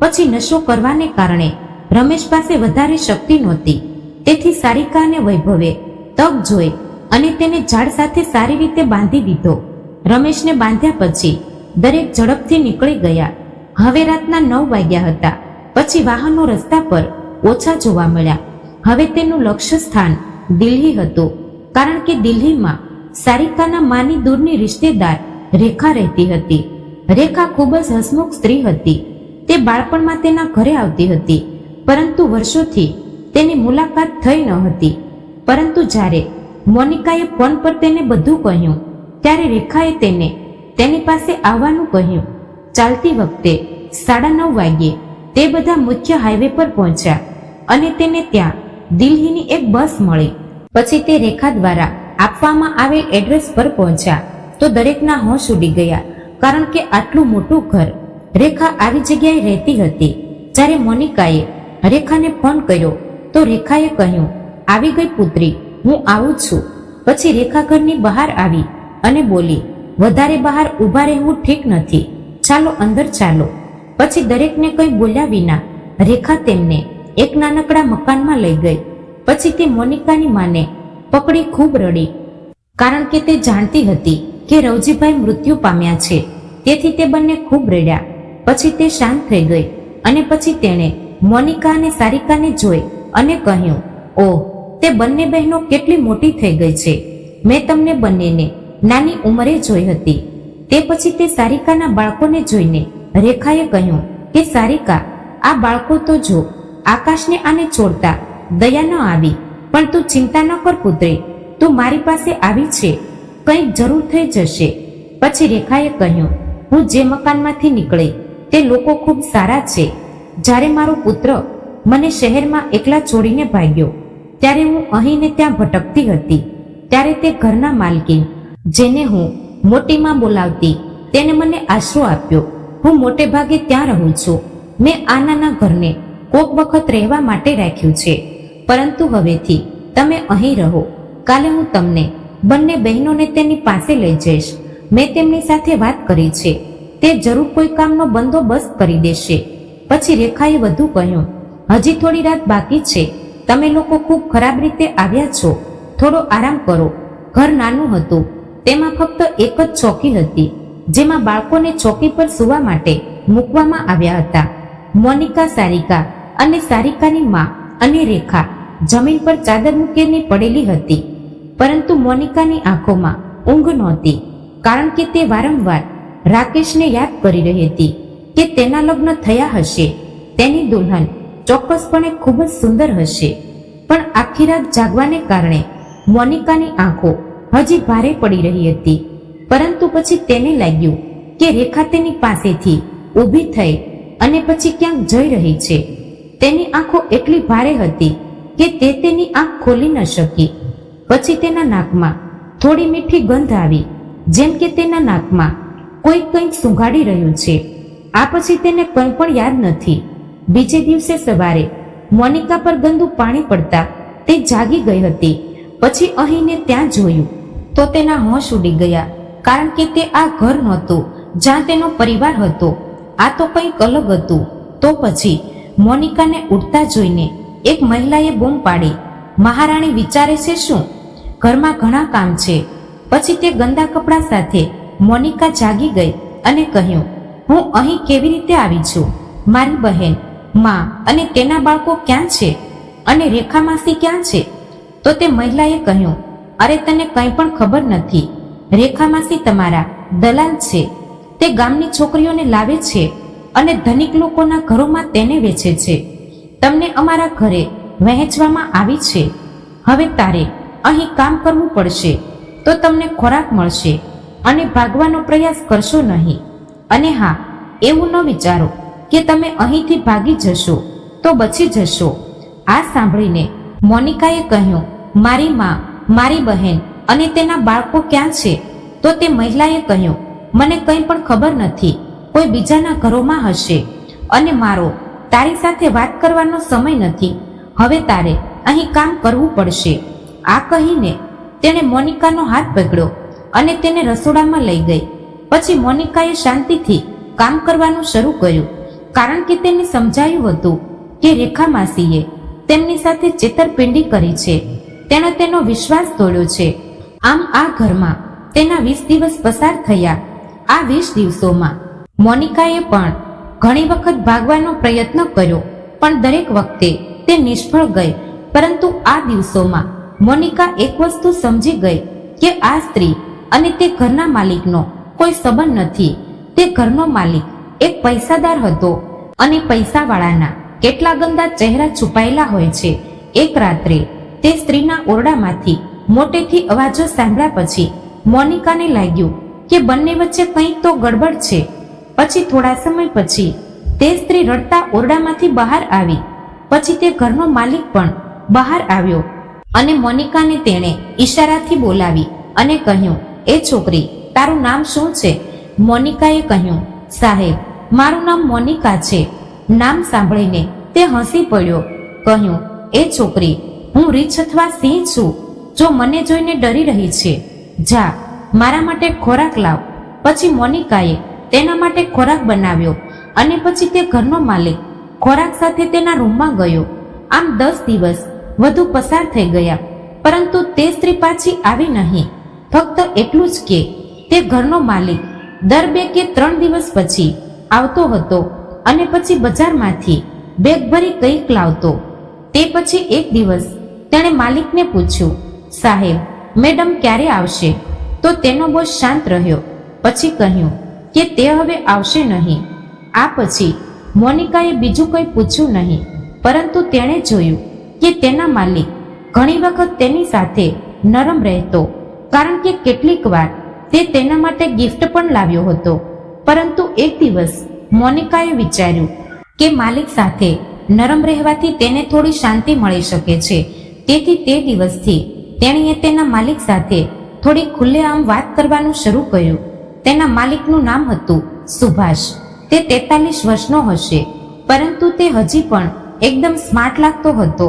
પછી નશો કરવાને કારણે રમેશ પાસે વધારે શક્તિ નહોતી. તેથી સારિકા અને વૈભવે તક જોઈ અને તેને ઝાડ સાથે સારી રીતે બાંધી દીધો. રમેશને બાંધ્યા પછી દરેક ઝડપથી નીકળી ગયા. હવે રાતના 9 વાગ્યા હતા. પછી વાહનો રસ્તા પર ઓછા જોવા મળ્યા. હવે તેનું લક્ષ્ય સ્થાન દિલ્હી હતું, કારણ કે દિલ્હીમાં સારિકાના માની દૂરની રિશ્તેદાર રેખા રહેતી હતી. રેખા ખૂબ જ હસમુખ સ્ત્રી હતી. તે બાળપણમાં તેના ઘરે આવતી હતી, પરંતુ વર્ષોથી તેની મુલાકાત થઈ ન હતી. પરંતુ જ્યારે મોનિકાએ ફોન પર તેને બધું કહ્યું ત્યારે રેખાએ તેને તેની પાસે આવવાનું કહ્યું. ચાલતી વખતે 9:30 વાગ્યે તે બધા મુખ્ય હાઈવે પર પહોંચ્યા અને તેને ત્યાં દિલ્હીની એક બસ મળી. પછી તે રેખા દ્વારા આપવામાં આવેલ એડ્રેસ પર પહોંચ્યા તો દરેકના હોશ ઉડી ગયા, કારણ કે આટલું મોટું ઘર રેખા આવી જગ્યાએ રહેતી હતી. જ્યારે મોનિકાએ રેખાને ફોન કર્યો તો રેખાએ કહ્યું, આવી ગઈ પુત્રી, હું આવું છું. પછી રેખા ઘરની બહાર આવી અને બોલી, વધારે બહાર ઊભા રહેવું ઠીક નથી, ચાલો અંદર ચાલો. પછી દરેકને કંઈ બોલ્યા વિના રેખા તેમને એક નાનકડા મકાનમાં લઈ ગઈ. પછી તે મોનિકાની માને પકડી ખૂબ રડી, કારણ કે તે જાણતી હતી કે રવજીભાઈ મૃત્યુ પામ્યા છે. તેથી તે બંને ખૂબ રડ્યા. પછી તે શાંત થઈ ગઈ અને પછી તેણે મોનિકા અને સારિકાને જોઈ અને કહ્યું, ઓહ, તે બંને બહેનો કેટલી મોટી થઈ ગઈ છે. મેં તમને બંનેને નાની ઉંમરે જોઈ હતી. તે પછી તે સારિકાના બાળકોને જોઈને રેખાએ કહ્યું કે સારિકા, આ બાળકો તો જો, આકાશને આને છોડતા દયા ન આવી. પણ તું ચિંતા ન કર પુત્રી, તું મારી પાસે આવી છે, કંઈક જરૂર થઈ જશે. પછી રેખાએ કહ્યું, હું જે મકાનમાંથી નીકળી તે લોકો ખૂબ સારા છે. જ્યારે મારો પુત્ર મને શહેરમાં એકલા છોડીને ભાગ્યો ત્યારે હું અહીં ને ત્યાં ભટકતી હતી. ત્યારે તે ઘરના માલકીન, જેને હું મોટીમાં બોલાવતી, તેને મને આશરો આપ્યો. હું મોટે ભાગે ત્યાં રહું છું. મેં આ નાના ઘરને કોક વખત રહેવા માટે રાખ્યું છે, પરંતુ હવેથી તમે અહીં રહો. કાલે હું તમને બંને બહેનોને તેની પાસે લઈ જઈશ. મેં તેમની સાથે વાત કરી છે. તે જરૂર કોઈ કામનો બંદોબસ્ત કરી દેશે. પછી રેખાએ વધુ કહ્યું, હજી થોડી રાત બાકી છે. તમે લોકો ખૂબ ખરાબ રીતે આવ્યા છો. થોડો આરામ કરો. ઘર નાનું હતું. તેમાં ફક્ત એક જ ચોકી હતી, જેમાં બાળકોને ચોકી પર સૂવા માટે મૂકવામાં આવ્યા હતા. મોનિકા, સારિકા અને સારિકાની માં અને રેખા જમીન પર ચાદર મૂકીને પડેલી હતી. પરંતુ મોનિકાની આંખોમાં ઊંઘ નહોતી, કારણ કે તે વારંવાર રાકેશને યાદ કરી રહી હતી કે તેના લગ્ન થયા હશે. તેની દુલ્હન ચોક્કસપણે ખૂબ જ સુંદર હશે. પણ આખી રાત જાગવાને કારણે મોનિકાની આંખો હજી ભારે પડી રહી હતી. પરંતુ પછી તેને લાગ્યું કે રેખા તેની પાસેથી ઊભી થઈ અને પછી ક્યાંક જઈ રહી છે. તેની આંખો એટલી ભારે હતી કે તે તેની આંખ ખોલી ન શકી. પછી તેના નાકમાં થોડી મીઠી ગંધ આવી, જેમ કે તેના નાકમાં કોઈ કંઈક સૂંઘાડી રહ્યું છે. આ પછી તેને કંઈ પણ યાદ નથી. બીજે દિવસે સવારે મોનિકા પર ગંદુ પાણી પડતા તે જાગી ગઈ હતી. પછી અહીં ને ત્યાં જોયું તો તેના હોશ ઉડી ગયા, કારણ કે તે આ ઘર નહોતું જ્યાં તેનો પરિવાર હતો. આ તો કંઈક અલગ હતું. તો પછી મોનિકાને ઉઠતા જોઈને એક મહિલાએ બૂમ પાડી, મહારાણી વિચારે છે શું? ઘરમાં ઘણા કામ છે. પછી તે ગંદા કપડા સાથે મોનિકા જાગી ગઈ અને કહ્યું, હું અહીં કેવી રીતે આવી છું? મારી બહેન, માં અને તેના બાળકો ક્યાં છે? અને રેખા માસી ક્યાં છે? તો તે મહિલાએ કહ્યું, અરે તને કંઈ પણ ખબર નથી. રેખા માસી તમારા દલાલ છે. તે ગામની છોકરીઓને લાવે છે અને ધનિક લોકોના ઘરોમાં તેને વેચે છે. તમને અમારા ઘરે વહેંચવામાં આવી છે. હવે તારે અહીં કામ કરવું પડશે, તો તમને ખોરાક મળશે અને ભાગવાનો પ્રયાસ કરશો નહીં. અને હા, એવું ન વિચારો કે તમે અહીંથી ભાગી જશો તો બચી જશો. આ સાંભળીને મોનિકાએ કહ્યું, મારી માં, મારી બહેન અને તેના બાળકો ક્યાં છે? તો તે મહિલાએ કહ્યું, મને કંઈ પણ ખબર નથી. કોઈ બીજાના ઘરોમાં હશે અને મારો તારી સાથે વાત કરવાનો સમય નથી. હવે તારે અહીં કામ કરવું પડશે. આ કહીને તેણે મોનિકાનો હાથ પકડ્યો અને તેને રસોડામાં લઈ ગઈ. પછી મોનિકાએ શાંતિથી કામ કરવાનું શરૂ કર્યું, કારણ કે તેને સમજાયું હતું કે રેખા માસીએ તેમની સાથે છેતરપિંડી કરી છે. તેણે તેનો વિશ્વાસ તોડ્યો છે. આમ આ ઘરમાં તેના 20 દિવસ પસાર થયા. આ 20 દિવસોમાં મોનિકાએ પણ ઘણી વખત ભાગવાનો પ્રયત્ન કર્યો, પણ દરેક વખતે તે નિષ્ફળ ગઈ. પરંતુ આ દિવસોમાં મોનિકા એક વસ્તુ સમજી ગઈ કે આ સ્ત્રી અને તે ઘરના માલિકનો કોઈ સંબંધ નથી. તે ઘરનો માલિક એક પૈસાદાર હતો અને પૈસાવાળાના કેટલા ગંદા ચહેરા છુપાયેલા હોય છે. એક રાત્રે તે સ્ત્રીના ઓરડામાંથી મોટેથી અવાજો સાંભળ્યા પછી મોનિકાને લાગ્યું કે બંને વચ્ચે કંઈક તો ગડબડ છે. પછી થોડા સમય પછી તે સ્ત્રી રડતા ઓરડામાંથી બહાર આવી. પછી તે ઘરનો માલિક પણ બહાર આવ્યો અને મોનિકાને તેણે ઈશારાથી બોલાવી અને કહ્યું, એ છોકરી, તારું નામ શું છે? મોનિકાએ કહ્યું, સાહેબ, મારું નામ મોનિકા છે. નામ સાંભળીને તે હસી પડ્યો. કહ્યું, એ છોકરી, હું રીછ અથવા સિંહ છું? જો મને જોઈને ડરી રહી છે, જા મારા માટે ખોરાક લાવ. પછી મોનિકાએ તેના માટે ખોરાક બનાવ્યો અને પછી તે ઘરનો માલિક ખોરાક સાથે તેના રૂમમાં ગયો. આમ 10 દિવસ વધુ પસાર થઈ ગયા, પરંતુ તે સ્ત્રી પાછી આવી નહીં. ફક્ત એટલું જ કે તે ઘરનો માલિક દર 2 કે 3 દિવસ પછી આવતો હતો અને પછી બજારમાંથી બેગ ભરી કંઈક લાવતો. તે પછી એક દિવસ તેણે માલિકને પૂછ્યું, સાહેબ, મેડમ ક્યારે આવશે? તો તેનો બોસ શાંત રહ્યો. પછી કહ્યું કે તે હવે આવશે નહીં. આ પછી મોનિકાએ બીજું કંઈ પૂછ્યું નહીં, પરંતુ તેણે જોયું કે તેના માલિક ઘણી વખત તેની સાથે નરમ રહેતો, કારણ કે કેટલીક વાર તે તેના માટે ગિફ્ટ પણ લાવ્યો હતો. પરંતુ એક દિવસ મોનિકાએ વિચાર્યું કે માલિક સાથે નરમ રહેવાથી તેને થોડી શાંતિ મળી શકે છે. તેથી તે દિવસથી તેણીએ તેના માલિક સાથે થોડી ખુલ્લેઆમ વાત કરવાનું શરૂ કર્યું. તેના માલિકનું નામ હતું સુભાષ. તે 43 વર્ષનો હશે, પરંતુ તે હજી પણ એકદમ સ્માર્ટ લાગતો હતો.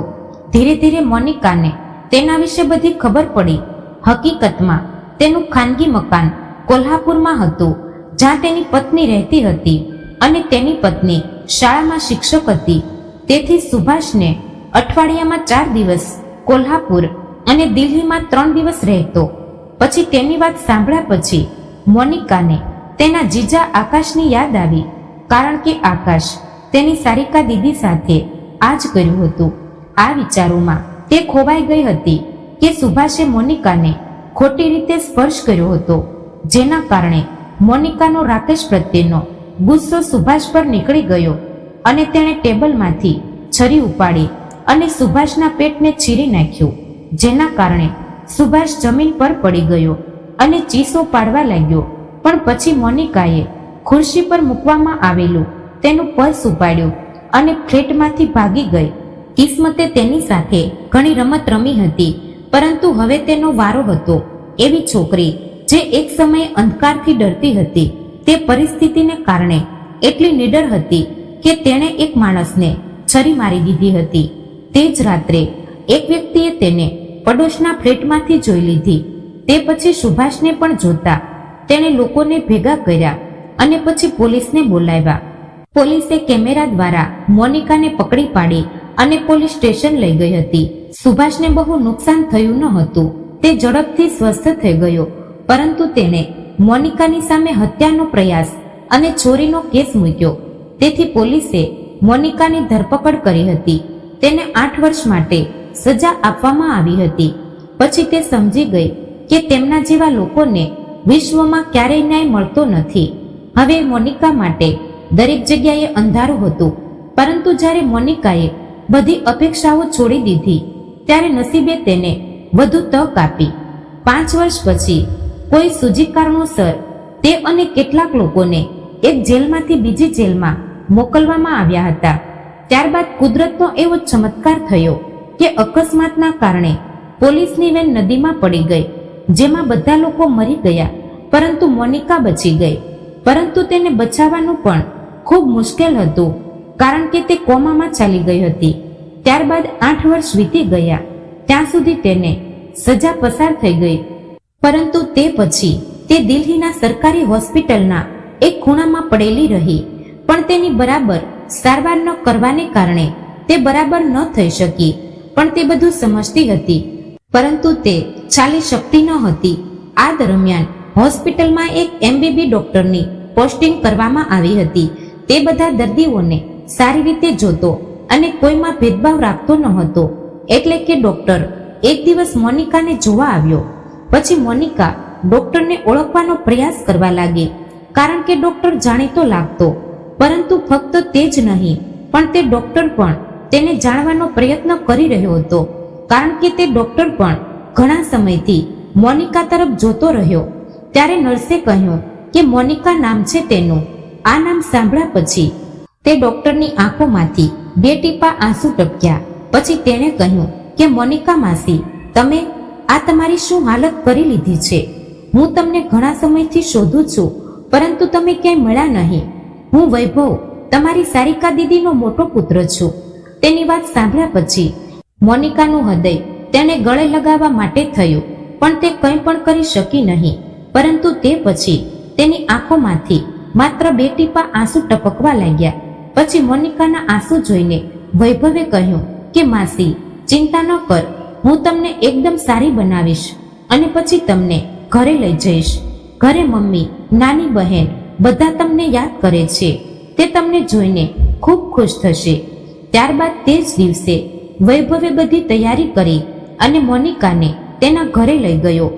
ધીરે ધીરે મોનિકાને તેના વિશે બધી ખબર પડી. હકીકતમાં તેનું ખાનગી મકાન કોલ્હાપુરમાં હતું, જ્યાં તેની પત્ની રહેતી હતી અને તેની પત્ની શાળામાં શિક્ષક હતી. તેથી સુભાષને અઠવાડિયામાં 4 દિવસ કોલ્હાપુર અને દિલ્હીમાં 3 દિવસ રહેતો. પછી તેની વાત સાંભળ્યા પછી મોનિકાને તેના જીજા આકાશની યાદ આવી, કારણ કે આકાશ તેની સારિકા દીદી સાથે આ જ કર્યું હતું. આ વિચારોમાં તે ખોવાઈ ગઈ હતી કે સુભાષે મોનિકાને ખોટી રીતે સ્પર્શ કર્યો હતો, જેના કારણે મોનિકાનો રાકેશ પ્રત્યેનો ગુસ્સો સુભાષ પર નીકળી ગયો અને તેણે ટેબલમાંથી છરી ઉપાડી અને સુભાષના પેટને ચીરી નાખ્યું, જેના કારણે સુભાષ જમીન પર પડી ગયો અને ચીસો પાડવા લાગ્યો. પણ પછી મોનિકાએ ખુરશી પર મૂકવામાં આવેલું તેનું પર્સ ઉપાડ્યું અને ફ્લેટમાંથી ભાગી ગઈ. કિસ્મતે તેની સાથે ઘણી રમત રમી હતી, પરંતુ હવે તેનો વારો હતો. એવી છોકરી જે એક સમયે અંધકારથી ડરતી હતી, તે પરિસ્થિતિને કારણે એટલી નિડર હતી કે તેણે એક માણસને છરી મારી દીધી હતી. તે જ રાત્રે એક વ્યક્તિએ તેને પડોશના ફ્લેટમાંથી જોઈ લીધી. તે પછી સુભાષને પણ જોતા તેણે લોકોને ભેગા કર્યા અને પછી પોલીસને બોલાવ્યા. પોલીસે કેમેરા દ્વારા મોનિકાને પકડી પાડી અને પોલીસ સ્ટેશન લઈ ગઈ હતી. સુભાષને બહુ નુકસાન થયું ન હતું. તે ઝડપથી સ્વસ્થ થઈ ગયો, પરંતુ તેણે મોનિકાની સામે હત્યાનો પ્રયાસ અને ચોરીનો કેસ મૂક્યો. તેથી પોલીસે મોનિકાની ધરપકડ કરી હતી. તેને 8 વર્ષ માટે સજા આપવામાં આવી હતી. પછી તે સમજી ગઈ કે તેમના જેવા લોકોને વિશ્વમાં ક્યારેય ન્યાય મળતો નથી. હવે મોનિકા માટે દરેક જગ્યાએ અંધારું હતું, પરંતુ જ્યારે મોનિકાએ બધી અપેક્ષાઓ છોડી દીધી, ત્યારે નસીબે તેને વધુ તક આપી. 5 વર્ષ પછી કોઈ સૂજી કારણોસર તે અને કેટલાક લોકોને એક જેલમાંથી બીજી જેલમાં મોકલવામાં આવ્યા હતા. ત્યારબાદ કુદરતનો એવો ચમત્કાર થયો કે અકસ્માતના કારણે પોલીસની વેન નદીમાં પડી ગઈ, જેમાં બધા લોકો મરી ગયા, પરંતુ મોનિકા બચી ગઈ. પરંતુ તેને બચાવવાનું પણ ખૂબ મુશ્કેલ હતું, કારણ કે તે કોમામાં ચાલી ગઈ હતી. ત્યારબાદ 8 વર્ષ વીતી ગયા. ત્યાં સુધી તેને સજા પસાર થઈ ગઈ, પરંતુ તે પછી તે દિલ્હીના સરકારી હોસ્પિટલના એક ખૂણામાં પડેલી રહી. પણ તેની બરાબર સારવાર ન કરવાને કારણે તે બરાબર ન થઈ શકી. પણ તે બધું સમજતી હતી, પરંતુ તે ચાલી શકતી ન હતી. આ દરમિયાન હોસ્પિટલમાં એક MBB ડોક્ટરની પોસ્ટિંગ કરવામાં આવી હતી. તે બધા દર્દીઓને સારી રીતે જોતો અને કોઈમાં ભેદભાવ રાખતો ન હતો. એટલે કે ડોક્ટર એક દિવસ મોનિકાને જોવા આવ્યો. પછી મોનિકા ડોક્ટરને ઓળખવાનો પ્રયાસ કરવા લાગી, કારણ કે ડોક્ટર જાણીતો લાગતો. પરંતુ ફક્ત તે જ નહીં, પણ તે ડોક્ટર પણ તેને જાણવાનો પ્રયત્ન કરી રહ્યો હતો, કારણ કે તે ડોક્ટર પણ ઘણા સમયથી મોનિકા તરફ જોતો રહ્યો. ત્યારે નર્સે કહ્યું કે મોનિકા નામ છે તેનું. આ નામ સાંભળ્યા પછી તે ડોક્ટરની આંખોમાંથી 2 ટીપા આંસુ ટપક્યા. પછી તેણે કહ્યું કે મોનિકા માસી, તમે આ તમારી શું હાલત કરી લીધી છે? હું તમને ઘણા સમયથી શોધું છું, પરંતુ તમે ક્યાંય મળ્યા નહીં. હું વૈભવ, તમારી સારિકા દીદીનો મોટો પુત્ર છું. તેની વાત સાંભળ્યા પછી મોનિકાનું હૃદય તેને ગળે લગાવવા માટે થયું, પણ તે કંઈ પણ કરી શકી નહીં. પરંતુ તે પછી તેની આંખોમાંથી માત્ર 2 ટીપા આંસુ ટપકવા લાગ્યા. પછી મોનિકાના આંસુ જોઈને વૈભવે કહ્યું કે માસી, ચિંતા ન કર, હું તમને એકદમ સારી બનાવીશ અને પછી તમને ઘરે લઈ જઈશ. ઘરે મમ્મી, નાની બહેન બધા તમને યાદ કરે છે. તે તમને જોઈને ખૂબ ખુશ થશે. ત્યારબાદ તે જ દિવસે વૈભવે બધી તૈયારી કરી અને મોનિકાને તેના ઘરે લઈ ગયો.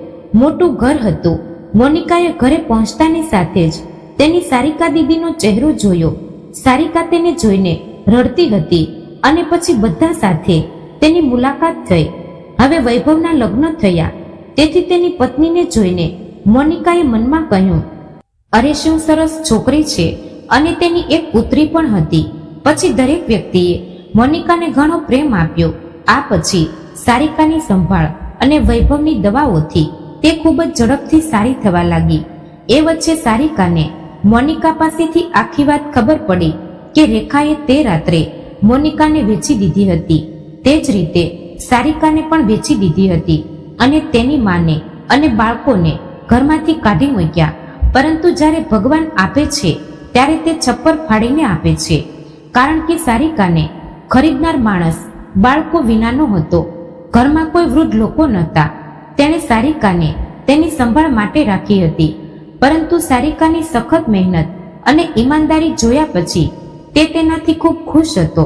મોટું ઘર હતું. મોનિકાએ ઘરે પહોંચતાની સાથે જ તેની સારિકા દીદીનો ચહેરો જોયો. સારિકા તેને જોઈને રડતી હતી અને પછી બધા સાથે તેની મુલાકાત થઈ. હવે વૈભવના લગ્ન થયા, તેથી તેની પત્નીને જોઈને મોનિકાએ મનમાં કહ્યું, અરે શું સરસ છોકરી છે, અને તેની એક પુત્રી પણ હતી. પછી દરેક વ્યક્તિએ મોનિકાને ઘણો પ્રેમ આપ્યો. આ પછી સારિકાની સંભાળ અને વૈભવની દવાઓથી તે ખૂબ જ ઝડપથી સારી થવા લાગી. એ વચ્ચે સારિકાને મોનિકા પાસેથી આખી વાત ખબર પડી કે રેખાએ તે રાત્રે મોનિકાને વેચી દીધી હતી. તે જ રીતે સારિકાને પણ વેચી દીધી હતી અને તેની માને અને બાળકોને ઘરમાંથી કાઢી મૂક્યા, પરંતુ જ્યારે ભગવાન આપે છે ત્યારે તે છપ્પર ફાડીને આપે છે, કારણ કે સારિકાને ખરીદનાર માણસ બાળકો વિનાનો હતો. ઘરમાં કોઈ વૃદ્ધ લોકો નહોતા. તેણે સારિકાને તેની સંભાળ માટે રાખી હતી, પરંતુ સારિકાની સખત મહેનત અને ઈમાનદારી જોયા પછી તે તેનાથી ખૂબ ખુશ હતો.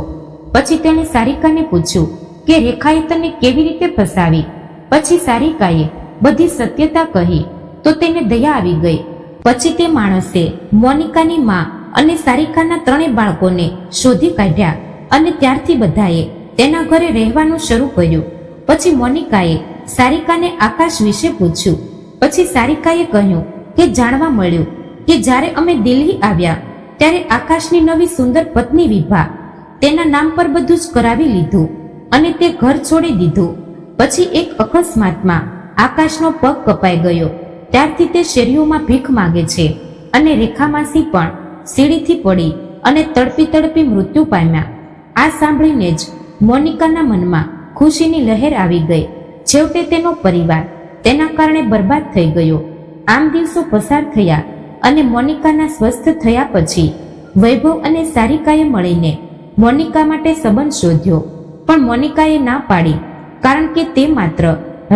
પછી તેણે સારિકાને પૂછ્યું કે રેખાએ તને કેવી રીતે ફસાવી. પછી સારિકાએ બધી સત્યતા કહી તો તેને દયા આવી ગઈ. પછી તે માણસે મોનિકાની માં અને સારિકાના ત્રણેય બાળકોને શોધી કાઢ્યા અને ત્યારથી બધાએ તેના ઘરે રહેવાનું શરૂ કર્યું. પછી મોનિકાએ સારિકાને આકાશ વિશે પૂછ્યું. પછી સારિકાએ કહ્યું કે જાણવા મળ્યું કે જ્યારે અમે દિલ્હી આવ્યા ત્યારે આકાશની નવી સુંદર પત્ની વિભા તેના નામ પર બધું જ કરાવી લીધું અને તે ઘર છોડી દીધું. પછી એક અકસ્માતમાં આકાશનો પગ કપાઈ ગયો. ત્યારથી તે શેરીઓમાં ભીખ માગે છે અને રેખામાસી પણ સીડીથી પડી અને તડપી તડપી મૃત્યુ પામ્યા. આ સાંભળીને જ મોનિકાના મનમાં ખુશીની લહેર આવી ગઈ. છેવટે તેનો પરિવાર તેના કારણે બરબાદ થઈ ગયો. આમ દિવસો પસાર થયા અને મોનિકાના સ્વસ્થ થયા પછી વૈભવ અને સારિકાએ મળીને મોનિકા માટે સંબંધ શોધ્યો, પણ મોનિકાએ ના પાડી, કારણ કે તે માત્ર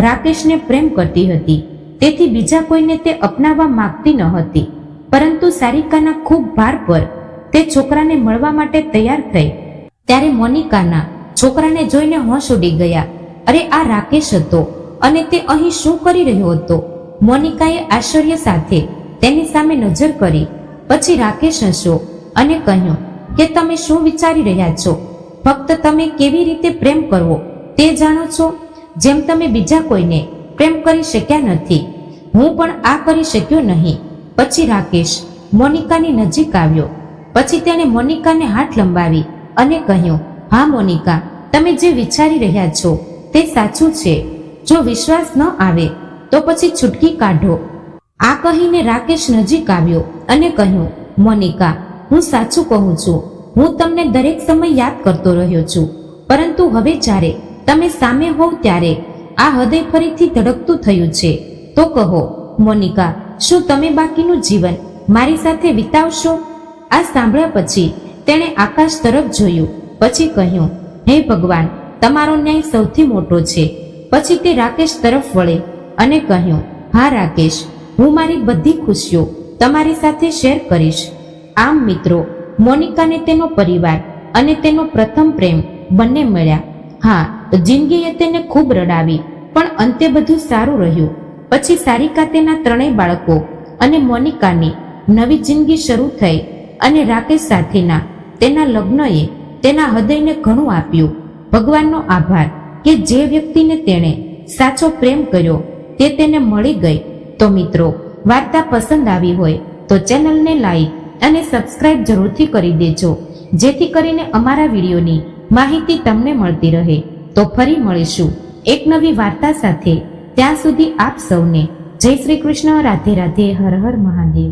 રાકેશને પ્રેમ કરતી હતી. તેથી બીજા કોઈને તે અપનાવવા માંગતી ન હતી. પરંતુ સારિકાના ખૂબ ભાર પર તે છોકરાને મળવા માટે તૈયાર થઈ. ત્યારે મોનિકાના છોકરાને જોઈને હોશ ઉડી ગયા. અરે, આ રાકેશ હતો અને તે અહીં શું કરી રહ્યો હતો? મોનિકાએ આશ્ચર્ય સાથે તેની સામે નજર કરી. પછી રાકેશ હસ્યો અને કહ્યું કે તમે શું વિચારી રહ્યા છો? ફક્ત તમે કેવી રીતે પ્રેમ કરવો તે જાણો છો, જેમ તમે બીજા કોઈને પ્રેમ કરી શક્યા નથી. હું પણ આ કરી શક્યો નહીં. પછી રાકેશ મોનિકાની નજીક આવ્યો. પછી તેણે મોનિકાને હાથ લંબાવી અને કહ્યું, હા મોનિકા, તમે જે વિચારી રહ્યા છો તે સાચું છે. જો વિશ્વાસ ન આવે તો પછી છૂટકી કાઢો. આ કહીને રાકેશ નજીક આવ્યો અને કહ્યું, મોનિકા, હું સાચું કહું છું. હું તમને દરેક સમય યાદ કરતો રહ્યો છું, પરંતુ હવે જ્યારે તમે સામે હોવ ત્યારે આ હૃદય ફરીથી ધડકતું થયું છે. તો કહો મોનિકા, શું તમે બાકીનું જીવન મારી સાથે વિતાવશો? આ સાંભળ્યા પછી તેણે આકાશ તરફ જોયું. પછી કહ્યું, હે ભગવાન, તમારો ન્યાય સૌથી મોટો છે. પછી તે રાકેશ તરફ વળે અને કહ્યું, હા રાકેશ, હું મારી બધી ખુશીઓ તમારી સાથે શેર કરીશ. આમ મિત્રો, મોનિકાને તેનો પરિવાર અને તેનો પ્રથમ પ્રેમ બંને મળ્યા. હા, જિંદગીએ તેને ખૂબ રડાવી, પણ અંતે બધું સારું રહ્યું. પછી સારિકા તેના ત્રણેય બાળકો અને મોનિકાની નવી જિંદગી શરૂ થઈ અને રાકેશ સાથેના તેના લગ્નએ તેના હૃદયને ઘણું આપ્યું. ભગવાનનો આભાર કે જે વ્યક્તિને તેણે સાચો પ્રેમ કર્યો તે તેને મળી ગઈ. તો મિત્રો, વાર્તા પસંદ આવી હોય તો ચેનલને લાઈક અને સબસ્ક્રાઇબ જરૂરથી કરી દેજો, જેથી કરીને અમારા વિડીયોની માહિતી તમને મળતી રહે. તો ફરી મળીશું એક નવી વાર્તા સાથે. ત્યાં સુધી આપ સૌને જય શ્રી કૃષ્ણ, રાધે રાધે, હર હર મહાદેવ.